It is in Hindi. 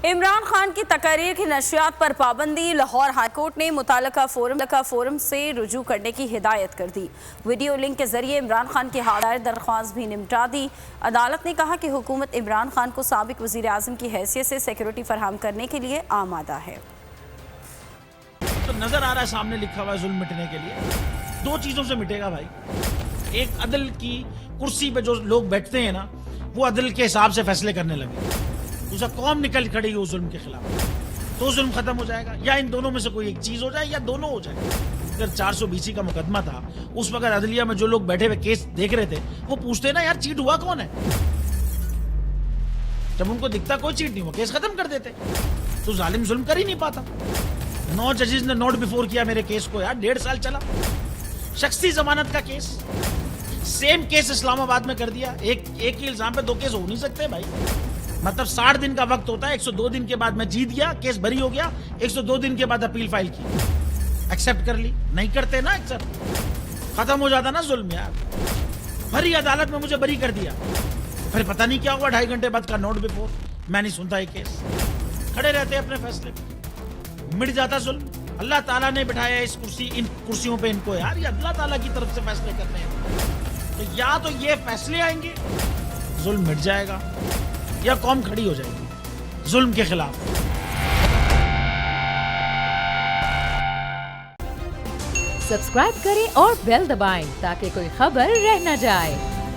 इमरान खान की तकरीर की नशियात पर पाबंदी। लाहौर हाईकोर्ट ने मुताल्लिका फोरम से रुजू करने की हिदायत कर दी। वीडियो लिंक के जरिए इमरान खान की दायर दरख्वास्त भी निपटा दी। अदालत ने कहा कि हुकूमत इमरान खान को साबिक वज़ीर आज़म की हैसियत से सिक्योरिटी फराहम करने के लिए आमादा है। तो नजर आ रहा है सामने लिखा हुआ है जुल्म मिटने के लिए। दो चीजों से मिटेगा भाई, एक अदल की कुर्सी पे जो लोग बैठते हैं ना, वो अदल के हिसाब से फैसले करने लगे। दूसरा कौम निकल खड़ी उस जुल्म के खिलाफ, तो जुल्म खत्म हो जाएगा। या इन दोनों में से कोई एक चीज हो जाए या दोनों हो जाए। अगर 420 का मुकदमा था, उस वक्त अदलिया में जो लोग बैठे हुए केस देख रहे थे, वो पूछते ना यार चीट हुआ कौन है। जब उनको दिखता कोई चीट नहीं हुआ, केस खत्म कर देते। तो जालिम जुल्म कर ही नहीं पाता। 9 जजेस ने नोट बिफोर किया मेरे केस को यार, 1.5 साल चला। शख्सी जमानत का केस, सेम केस इस्लामाबाद में कर दिया। एक ही इल्जाम पे 2 केस हो नहीं सकते भाई। मतलब 60 दिन का वक्त होता है। 102 दिन के बाद मैं जीत गया, केस बरी हो गया। 102 दिन के बाद अपील फाइल की, एक्सेप्ट कर ली। नहीं करते ना एक्सेप्ट, खत्म हो जाता ना जुल्म यार। भरी अदालत में मुझे बरी कर दिया, फिर पता नहीं क्या हुआ 2.5 घंटे बाद का नोट बिफोर। मैं नहीं सुनता ये केस, खड़े रहते अपने फैसले पे, मिट जाता जुल्म। अल्लाह ताला ने बिठाया इन कुर्सियों पे इनको यार, ये अल्लाह ताला की तरफ से फैसले करने हैं। तो या तो ये फैसले आएंगे, जुल्म मिट जाएगा, या कौम खड़ी हो जाएगी जुल्म के खिलाफ। सब्सक्राइब करें और बेल दबाएं ताकि कोई खबर रह न जाए।